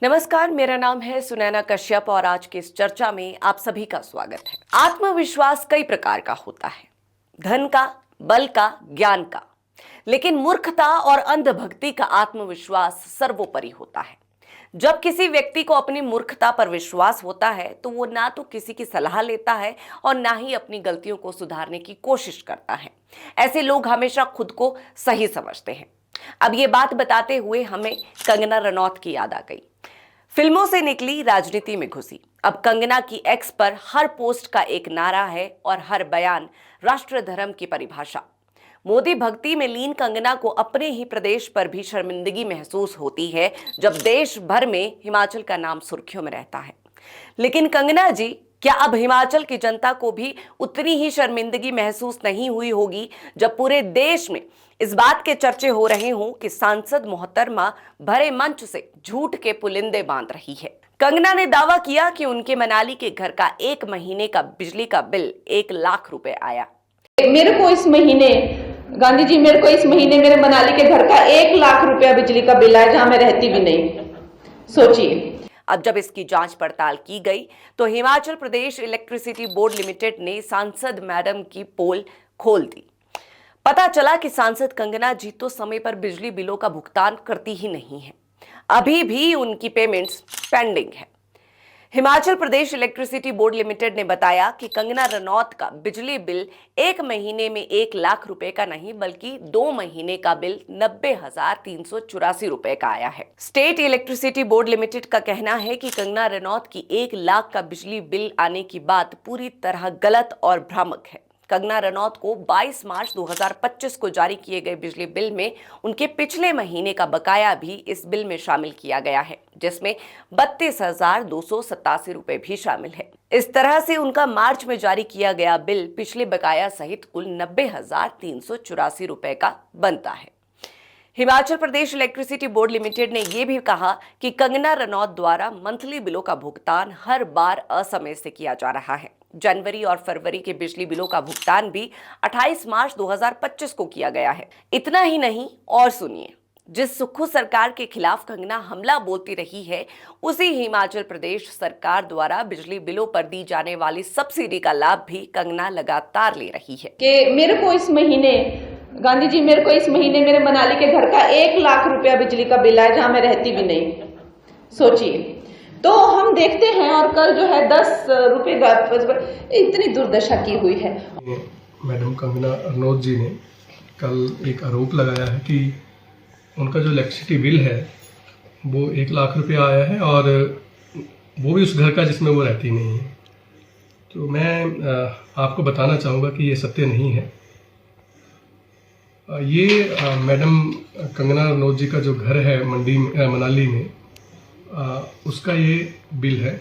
नमस्कार, मेरा नाम है सुनैना कश्यप और आज की इस चर्चा में आप सभी का स्वागत है। आत्मविश्वास कई प्रकार का होता है, धन का, बल का, ज्ञान का। लेकिन मूर्खता और अंधभक्ति का आत्मविश्वास सर्वोपरि होता है। जब किसी व्यक्ति को अपनी मूर्खता पर विश्वास होता है तो वो ना तो किसी की सलाह लेता है और ना ही अपनी गलतियों को सुधारने की कोशिश करता है। ऐसे लोग हमेशा खुद को सही समझते हैं। अब ये बात बताते हुए हमें कंगना रनौत की याद आ गई। फिल्मों से निकली, राजनीति में घुसी। अब कंगना की एक्स पर हर पोस्ट का एक नारा है और हर बयान राष्ट्र धर्म की परिभाषा। मोदी भक्ति में लीन कंगना को अपने ही प्रदेश पर भी शर्मिंदगी महसूस होती है जब देश भर में हिमाचल का नाम सुर्खियों में रहता है। लेकिन कंगना जी, क्या अब हिमाचल की जनता को भी उतनी ही शर्मिंदगी महसूस नहीं हुई होगी जब पूरे देश में इस बात के चर्चे हो रहे हों कि सांसद मोहतरमा भरे मंच से झूठ के पुलिंदे बांध रही है। कंगना ने दावा किया कि उनके मनाली के घर का 1 महीने का बिजली का बिल 1 लाख रुपए आया। मेरे को इस महीने गांधी जी मेरे को इस महीने मेरे मनाली के घर का 1 लाख रुपया बिजली का बिल आया, जहां मैं रहती भी नहीं। सोचिए। अब जब इसकी जांच पड़ताल की गई तो Himachal Pradesh electricity board limited ने सांसद मैडम की पोल खोल दी। पता चला कि सांसद कंगना जी तो समय पर बिजली बिलों का भुगतान करती ही नहीं है। अभी भी उनकी पेमेंट्स पेंडिंग है। Himachal Pradesh electricity board limited ने बताया कि कंगना रनौत का बिजली बिल 1 महीने में 1 लाख रुपए का नहीं बल्कि 2 महीने का बिल 90,384 रुपए का आया है। स्टेट इलेक्ट्रिसिटी बोर्ड लिमिटेड का कहना है कि कंगना रनौत की 1 लाख का बिजली बिल आने की बात पूरी तरह गलत और भ्रामक है। कंगना रनौत को 22 मार्च 2025 को जारी किए गए बिजली बिल में उनके पिछले महीने का बकाया भी इस बिल में शामिल किया गया है, जिसमें 32,287 रुपए भी शामिल है। इस तरह से उनका मार्च में जारी किया गया बिल पिछले बकाया सहित कुल 90,384 रुपए का बनता है। Himachal Pradesh electricity board limited ने यह भी कहा कि कंगना रनौत द्वारा मंथली बिलों का भुगतान हर बार असमय से किया जा रहा है। जनवरी और फरवरी के बिजली बिलों का भुगतान भी 28 मार्च 2025 को किया गया है। इतना ही नहीं, और सुनिए, जिस सुक्खू सरकार के खिलाफ कंगना हमला बोलती रही है, उसी हिमाचल प्रदेश सरकार द्वारा बिजली बिलों पर दी जाने वाली सब्सिडी का लाभ भी कंगना लगातार ले रही है। कि मेरे को इस महीने गांधी जी मेरे को इस महीने मेरे मनाली के घर का 1 लाख रुपया बिजली का बिल आया, जहां मैं रहती भी नहीं। सोचिए। तो हम देखते हैं, और कल जो है 10 रुपए इतनी दुर्दशा की हुई है। मैडम कंगना रनौत जी ने कल एक आरोप लगाया है कि उनका जो इलेक्ट्रिसिटी बिल है वो 1 लाख रुपया आया है और वो भी उस घर का जिसमें वो रहती नहीं है। तो मैं आपको बताना चाहूँगा कि ये सत्य नहीं है। ये मैडम कंगना रनौत जी का जो घर है मनाली में, उसका ये बिल है।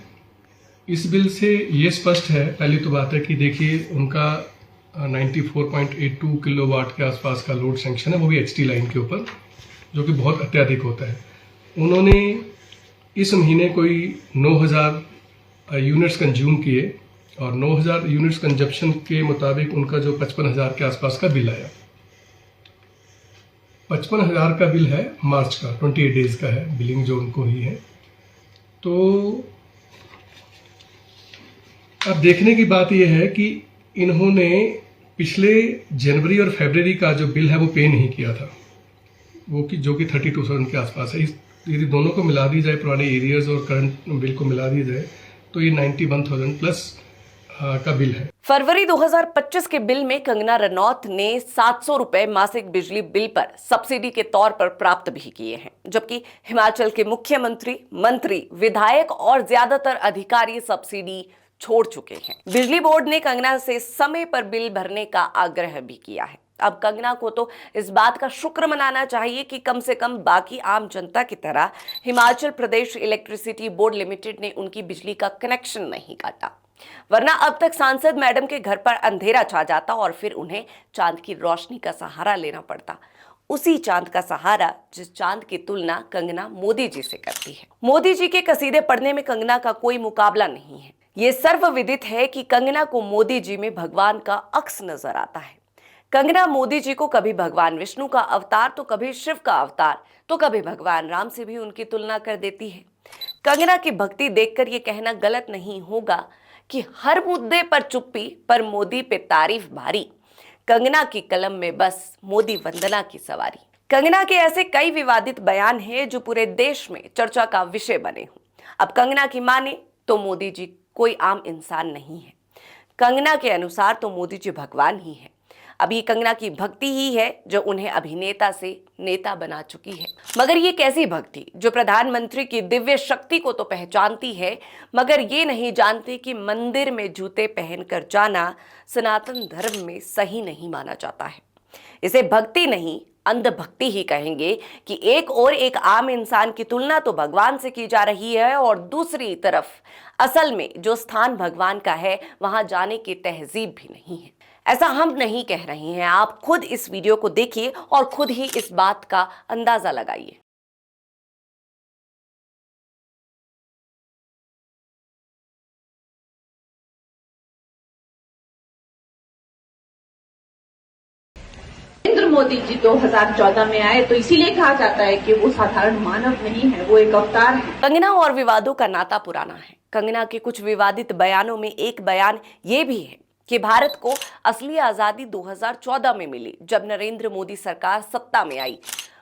इस बिल से ये स्पष्ट है, पहली तो बात है कि देखिए उनका 94.82 किलोवाट के आसपास का लोड सेंक्शन है, वो भी एचटी लाइन के ऊपर, जो कि बहुत अत्यधिक होता है। उन्होंने इस महीने कोई 9,000 यूनिट्स कंज्यूम किए और 9,000 यूनिट्स कंजप्शन के मुताबिक उनका जो 55,000 के आसपास का बिल आया। 55,000 का बिल है मार्च का, 28 डेज का है बिलिंग जो उनको ही है। तो अब देखने की बात यह है कि इन्होंने पिछले जनवरी और फरवरी का जो बिल है वो पे नहीं किया था, वो कि जो कि 32,000 के आसपास है। यदि दोनों को मिला दी जाए, पुराने एरियर्स और करंट बिल को मिला दी जाए, तो ये 91,000 प्लस का बिल है। फरवरी 2025 के बिल में कंगना रनौत ने 700 रुपए मासिक बिजली बिल पर सब्सिडी के तौर पर प्राप्त भी किए हैं, जबकि हिमाचल के मुख्यमंत्री, मंत्री, विधायक और ज्यादातर अधिकारी सब्सिडी छोड़ चुके हैं। बिजली बोर्ड ने कंगना से समय पर बिल भरने का आग्रह भी किया है। अब कंगना को तो इस बात का शुक्र मनाना चाहिए कि कम से कम बाकी आम जनता की तरह Himachal Pradesh electricity board limited ने उनकी बिजली का कनेक्शन नहीं काटा, वरना अब तक सांसद मैडम के घर पर अंधेरा छा जाता और फिर उन्हें चांद की रोशनी का सहारा लेना पड़ता। उसी चांद का सहारा जिस चांद की तुलना कंगना मोदी जी से करती है। मोदी जी के कसीदे पढ़ने में कंगना का कोई मुकाबला नहीं है। ये सर्वविदित है कि कंगना को मोदी जी में भगवान का अक्स नजर आता है। कंगना मोदी जी को कभी भगवान विष्णु का अवतार, तो कभी शिव का अवतार, तो कभी भगवान राम से भी उनकी तुलना कर देती है। कंगना की भक्ति देखकर ये कहना गलत नहीं होगा कि हर मुद्दे पर चुप्पी पर मोदी पे तारीफ भारी, कंगना की कलम में बस मोदी वंदना की सवारी। कंगना के ऐसे कई विवादित बयान हैं जो पूरे देश में चर्चा का विषय बने हों। अब कंगना की माने तो मोदी जी कोई आम इंसान नहीं है। कंगना के अनुसार तो मोदी जी भगवान ही है। अब ये कंगना की भक्ति ही है जो उन्हें अभिनेता से नेता बना चुकी है। मगर ये कैसी भक्ति जो प्रधानमंत्री की दिव्य शक्ति को तो पहचानती है, मगर ये नहीं जानती कि मंदिर में जूते पहनकर जाना सनातन धर्म में सही नहीं माना जाता है। इसे भक्ति नहीं अंधभक्ति ही कहेंगे कि एक आम इंसान की तुलना तो भगवान से की जा रही है और दूसरी तरफ असल में जो स्थान भगवान का है वहां जाने की तहजीब भी नहीं है। ऐसा हम नहीं कह रहे हैं, आप खुद इस वीडियो को देखिए और खुद ही इस बात का अंदाजा लगाइए। नरेंद्र मोदी जी 2014 में आए तो इसीलिए कहा जाता है कि वो साधारण मानव नहीं है, वो एक अवतार है। कंगना और विवादों का नाता पुराना है। कंगना के कुछ विवादित बयानों में एक बयान ये भी है कि भारत को असली आजादी 2014 में मिली जब नरेंद्र मोदी सरकार सत्ता में आई।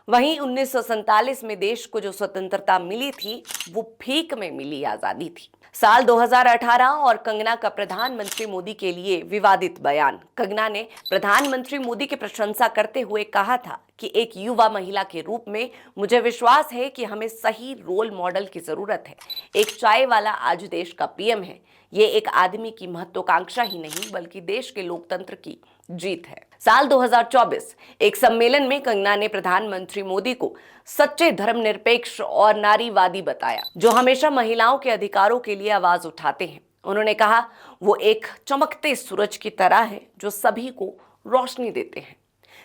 वहीं 1947 में देश को जो स्वतंत्रता मिली थी वो भीख में मिली आजादी थी। साल 2018 और कंगना का प्रधानमंत्री मोदी के लिए विवादित बयान। कंगना ने प्रधानमंत्री मोदी की प्रशंसा करते हुए कहा था कि एक युवा महिला के रूप में मुझे विश्वास है कि हमें सही रोल मॉडल की जरूरत है। एक चाय वाला आज देश का पीएम है। ये एक आदमी की महत्वाकांक्षा ही नहीं बल्कि देश के लोकतंत्र की जीत है। साल 2024 एक सम्मेलन में कंगना ने प्रधानमंत्री मोदी को सच्चे धर्मनिरपेक्ष और नारीवादी बताया जो हमेशा महिलाओं के अधिकारों के लिए आवाज उठाते हैं। उन्होंने कहा वो एक चमकते सूरज की तरह है जो सभी को रोशनी देते हैं।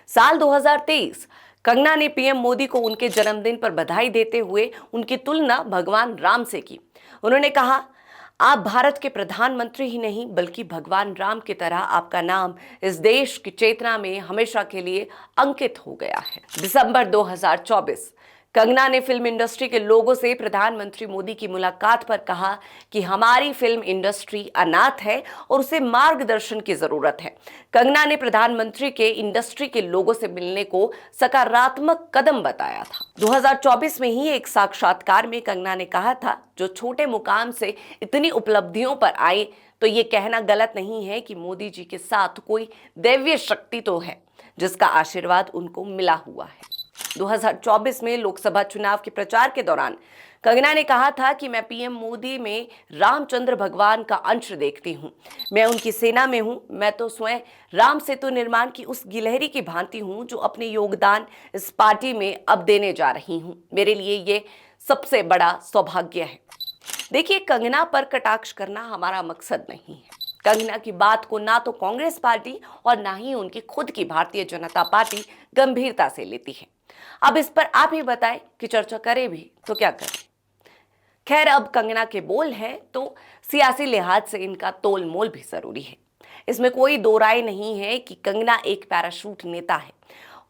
साल 2023 कंगना ने पीएम मोदी को उनके जन्मदिन पर बधाई देते हुए उनकी तुलना भगवान राम से की। उन्होंने कहा आप भारत के प्रधानमंत्री ही नहीं बल्कि भगवान राम की तरह आपका नाम इस देश की चेतना में हमेशा के लिए अंकित हो गया है। दिसंबर 2024 कंगना ने फिल्म इंडस्ट्री के लोगों से प्रधानमंत्री मोदी की मुलाकात पर कहा कि हमारी फिल्म इंडस्ट्री अनाथ है और उसे मार्गदर्शन की जरूरत है। कंगना ने प्रधानमंत्री के इंडस्ट्री के लोगों से मिलने को सकारात्मक कदम बताया था। 2024 में ही एक साक्षात्कार में कंगना ने कहा था जो छोटे मुकाम से इतनी उपलब्धियों पर आए तो ये कहना गलत नहीं है कि मोदी जी के साथ कोई दैवीय शक्ति तो है जिसका आशीर्वाद उनको मिला हुआ है। 2024 में लोकसभा चुनाव के प्रचार के दौरान कंगना ने कहा था कि मैं पीएम मोदी में रामचंद्र भगवान का अंश देखती हूं। मैं उनकी सेना में हूं। मैं तो स्वयं राम सेतु निर्माण की उस गिलहरी की भांति हूं जो अपने योगदान इस पार्टी में अब देने जा रही हूं। मेरे लिए ये सबसे बड़ा सौभाग्य है। देखिए, कंगना पर कटाक्ष करना हमारा मकसद नहीं है। कंगना की बात को ना तो कांग्रेस पार्टी और ना ही उनकी खुद की भारतीय जनता पार्टी गंभीरता से लेती है। अब इस पर आप ही बताएं कि चर्चा करें भी तो क्या करें। खैर, अब कंगना के बोल हैं तो सियासी लिहाज से इनका तोल मोल भी जरूरी है। इसमें कोई दो राय नहीं है कि कंगना एक पैराशूट नेता है।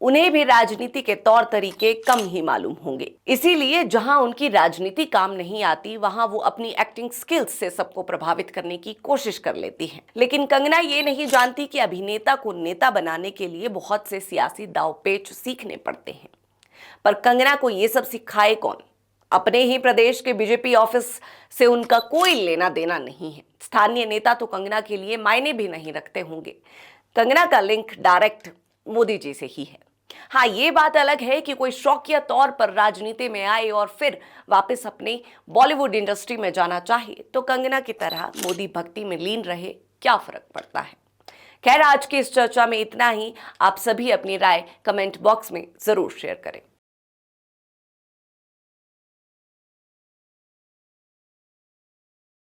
उन्हें भी राजनीति के तौर तरीके कम ही मालूम होंगे। इसीलिए जहां उनकी राजनीति काम नहीं आती वहां वो अपनी एक्टिंग स्किल्स से सबको प्रभावित करने की कोशिश कर लेती हैं। लेकिन कंगना ये नहीं जानती कि अभिनेता को नेता बनाने के लिए बहुत से सियासी दांवपेच सीखने पड़ते हैं। पर कंगना को ये सब सिखाए कौन? अपने ही प्रदेश के बीजेपी ऑफिस से उनका कोई लेना देना नहीं है। स्थानीय नेता तो कंगना के लिए मायने भी नहीं रखते होंगे। कंगना का लिंक डायरेक्ट मोदी जी से ही है। हाँ, ये बात अलग है कि कोई शौकिया तौर पर राजनीति में आए और फिर वापस अपने बॉलीवुड इंडस्ट्री में जाना चाहे तो कंगना की तरह मोदी भक्ति में लीन रहे, क्या फर्क पड़ता है। खैर, आज की इस चर्चा में इतना ही। आप सभी अपनी राय कमेंट बॉक्स में जरूर शेयर करें।